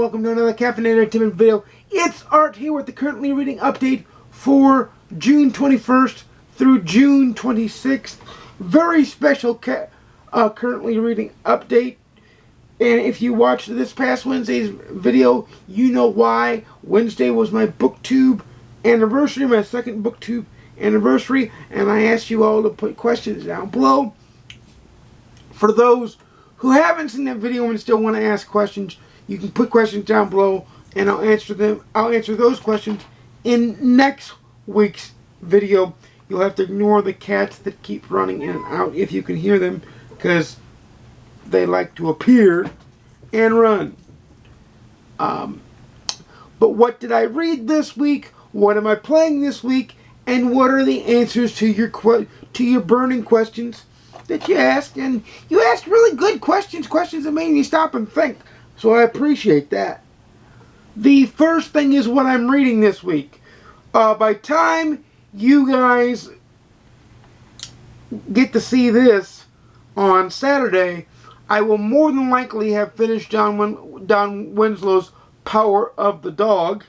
welcome to another Caffeinated Entertainment video. It's Art here with the currently reading update for June 21st through June 26th. Very special currently reading update. And if you watched this past Wednesday's video, you know why. Wednesday was my Booktube anniversary, my second Booktube anniversary, and I asked you all to put questions down below. For those who haven't seen that video and still want to ask questions, you can put questions down below and I'll answer them. I'll answer those questions in next week's video. You'll have to ignore the cats that keep running in and out if you can hear them, because they like to appear and run. But what did I read this week? What am I playing this week? And what are the answers to your burning questions that you asked? And you asked really good questions that made me stop and think. So I appreciate that. The first thing is what I'm reading this week. By time you guys get to see this on Saturday, I will more than likely have finished Don Winslow's Power of the Dog.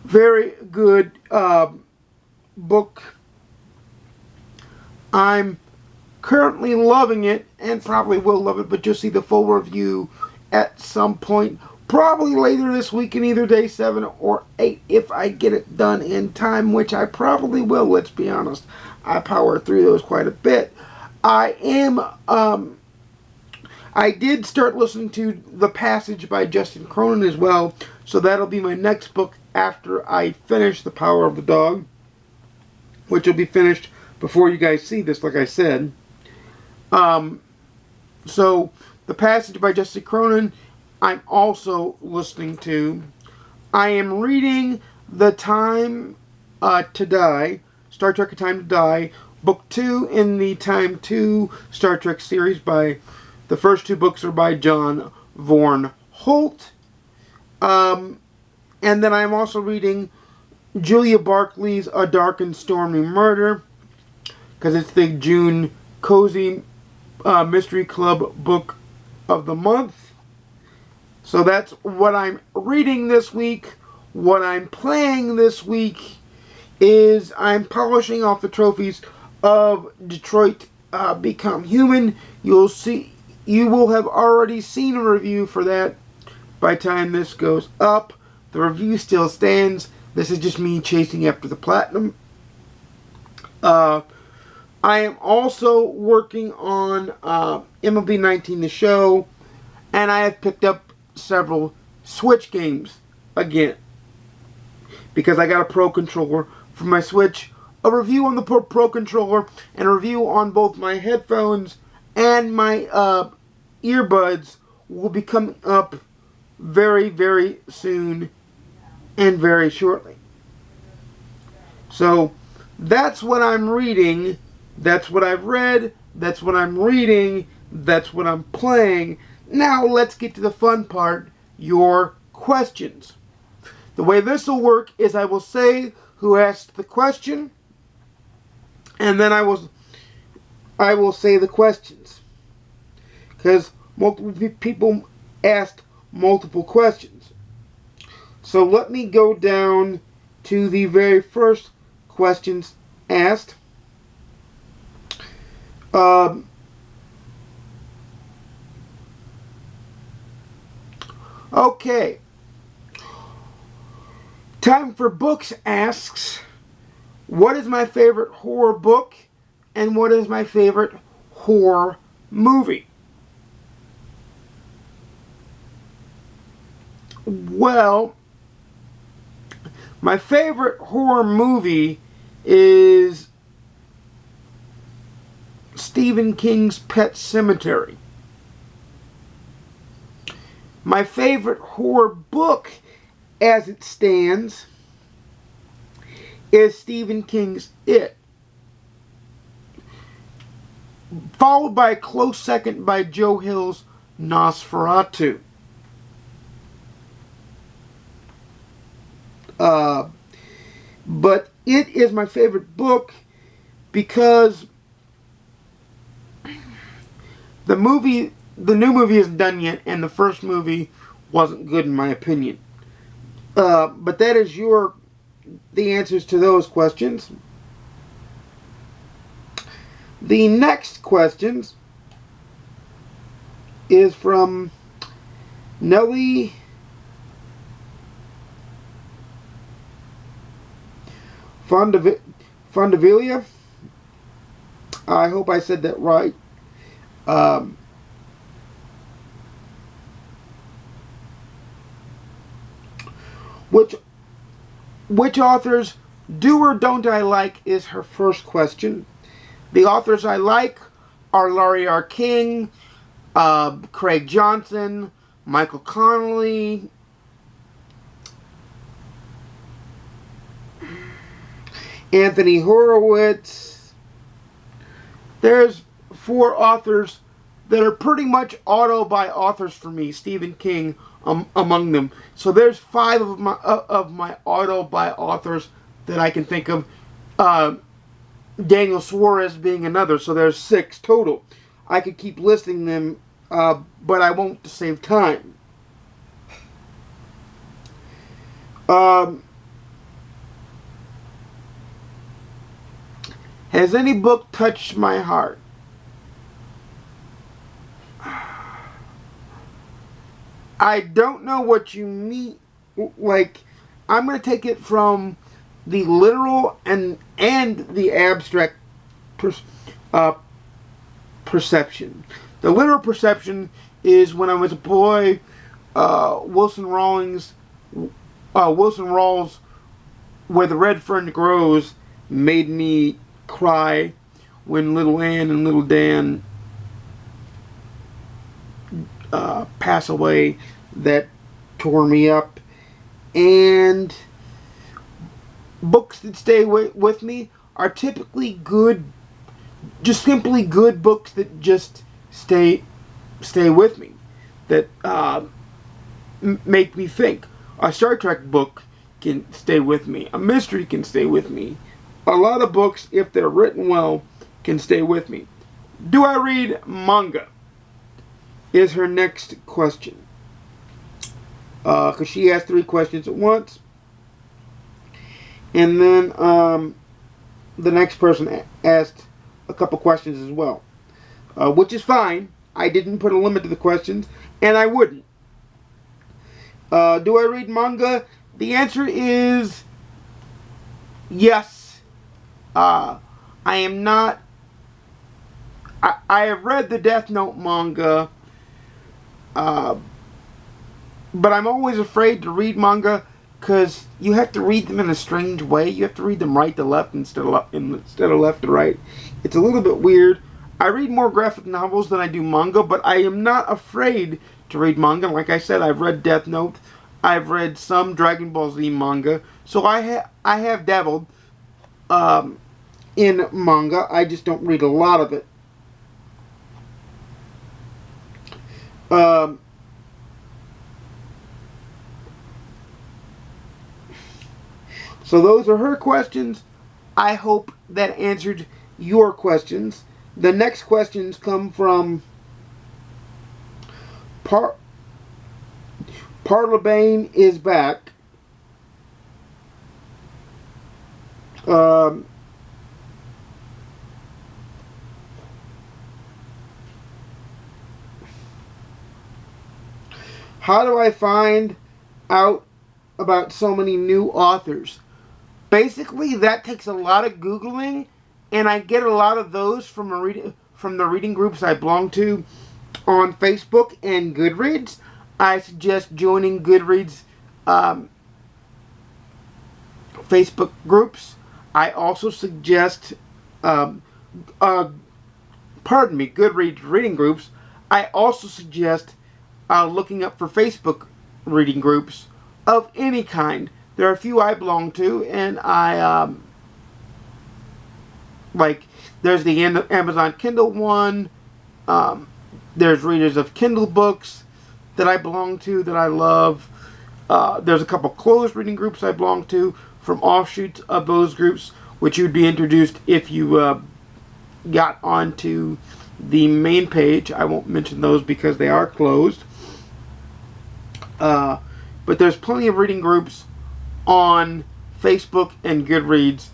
Very good book. I'm currently loving it and probably will love it, but you'll see the full review at some point, probably later this week in either day 7 or 8 if I get it done in time, which I probably will, let's be honest. I power through those quite a bit. I did start listening to The Passage by Justin Cronin as well, so that'll be my next book after I finish The Power of the Dog, which will be finished before you guys see this, like I said. So, The Passage by Justin Cronin, I'm also listening to. I am reading The Time to Die, Star Trek A Time to Die, Book 2 in the Time 2 Star Trek series by, the first 2 books are by John Vaughan Holt. And then I'm also reading Julia Barkley's A Dark and Stormy Murder, because it's the June Cozy Mystery Club book of the month. So that's what I'm reading this week. What I'm playing this week is I'm polishing off the trophies of Detroit Become Human. You will have already seen a review for that by the time this goes up. The review still stands. This is just me chasing after the platinum. I am also working on MLB 19 The Show, and I have picked up several Switch games again, because I got a Pro Controller for my Switch. A review on the Pro Controller and a review on both my headphones and my earbuds will be coming up very, very soon and very shortly. So that's what I'm reading. That's what I've read. That's what I'm reading. That's what I'm playing. Now let's get to the fun part, your questions. The way this will work is I will say who asked the question, and then I will say the questions, because multiple people asked multiple questions. So let me go down to the very first questions asked. Okay. Time for Books asks, what is my favorite horror book and what is my favorite horror movie? Well, my favorite horror movie is Stephen King's Pet Sematary. My favorite horror book, as it stands, is Stephen King's It, followed by a close second by Joe Hill's Nosferatu. But it is my favorite book because the movie the new movie isn't done yet, and the first movie wasn't good in my opinion. But that is the answers to those questions. The next questions is from Nelly Fondavilla. I hope I said that right. Which authors do or don't I like is her first question. The authors I like are Laurie R. King, Craig Johnson, Michael Connelly, Anthony Horowitz. There's 4 authors that are pretty much auto-by authors for me, Stephen King among them. So there's 5 of my auto-by authors that I can think of. Daniel Suarez being another, so there's 6 total. I could keep listing them, but I won't to save time. Has any book touched my heart? I don't know what you mean. Like, I'm going to take it from the literal and the abstract perception. The literal perception is when I was a boy, Wilson Rawls' Where the Red Fern Grows made me cry when little Ann and little Dan pass away. That tore me up. And books that stay with me are typically good, just simply good books that just stay with me, that make me think. A Star Trek book can stay with me. A mystery can stay with me. A lot of books, if they're written well, can stay with me. Do I read manga? Is her next question. Because she asked 3 questions at once. And then the next person asked a couple questions as well. Which is fine. I didn't put a limit to the questions, and I wouldn't. Do I read manga? The answer is yes. I am not... I have read the Death Note manga, but I'm always afraid to read manga because you have to read them in a strange way. You have to read them right to left instead of left to right. It's a little bit weird. I read more graphic novels than I do manga, but I am not afraid to read manga. Like I said, I've read Death Note. I've read some Dragon Ball Z manga. So I have dabbled in manga. I just don't read a lot of it. So those are her questions. I hope that answered your questions. The next questions come from Parlabane is back. How do I find out about so many new authors? Basically, that takes a lot of Googling, and I get a lot of those from the reading groups I belong to on Facebook and GoodReads. I suggest joining GoodReads Facebook groups. I also suggest, GoodReads reading groups. I also suggest looking up for Facebook reading groups of any kind. There are a few I belong to, and I, there's the Amazon Kindle one, there's readers of Kindle books that I belong to, that I love. There's a couple closed reading groups I belong to from offshoots of those groups, which you'd be introduced if you got onto the main page. I won't mention those because they are closed. But there's plenty of reading groups on Facebook and GoodReads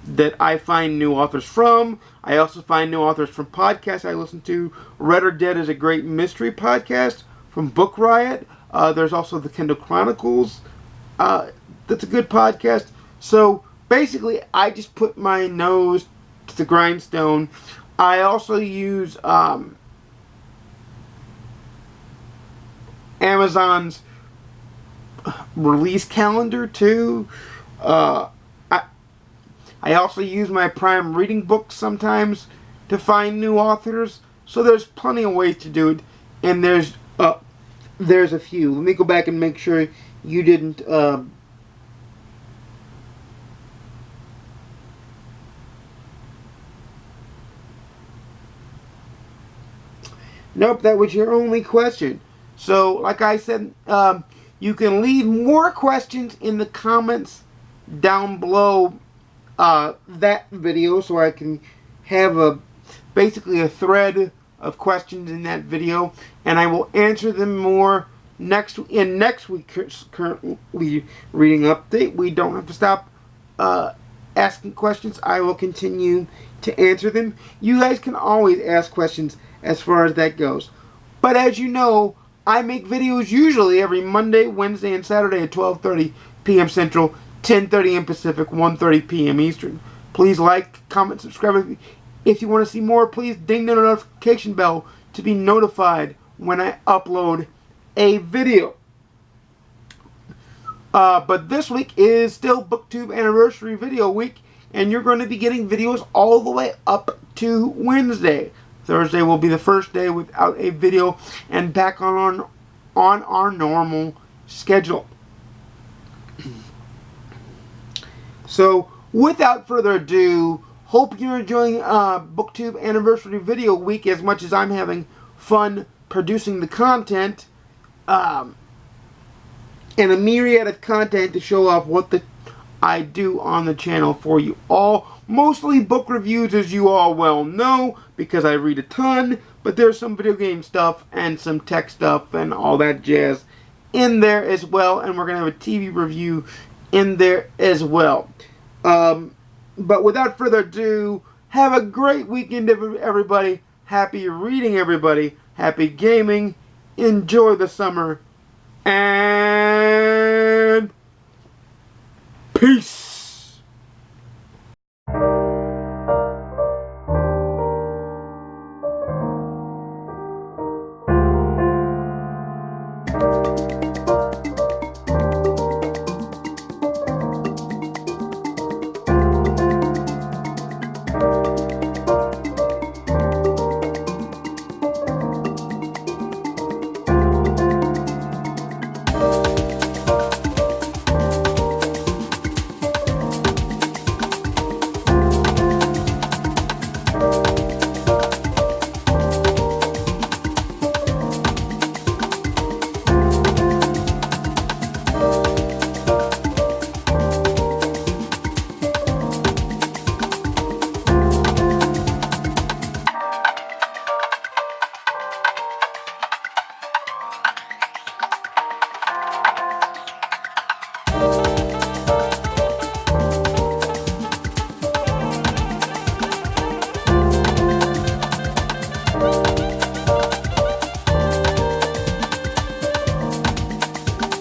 that I find new authors from. I also find new authors from podcasts I listen to. Read or Dead is a great mystery podcast from Book Riot. There's also the Kindle Chronicles. That's a good podcast. So basically, I just put my nose to the grindstone. I also use Amazon's release calendar too. I also use my Prime reading books sometimes to find new authors. So there's plenty of ways to do it, and there's a few. Let me go back and make sure you didn't. Nope, that was your only question. So, like I said, you can leave more questions in the comments down below that video, so I can have basically a thread of questions in that video, and I will answer them more next week's currently reading update. We don't have to stop asking questions. I will continue to answer them. You guys can always ask questions as far as that goes. But as you know, I make videos usually every Monday, Wednesday, and Saturday at 12:30 p.m. Central, 10:30 a.m. Pacific, 1:30 p.m. Eastern. Please like, comment, subscribe. If you want to see more, please ding the notification bell to be notified when I upload a video. But this week is still Booktube Anniversary video week, and you're going to be getting videos all the way up to Wednesday. Thursday will be the first day without a video, and back on our normal schedule. So, without further ado, hope you're enjoying Booktube Anniversary video week as much as I'm having fun producing the content, and a myriad of content to show off what I do on the channel for you all. Mostly book reviews, as you all well know, because I read a ton, but there's some video game stuff and some tech stuff and all that jazz in there as well, and we're going to have a TV review in there as well. But without further ado, have a great weekend, everybody. Happy reading, everybody. Happy gaming. Enjoy the summer. And peace.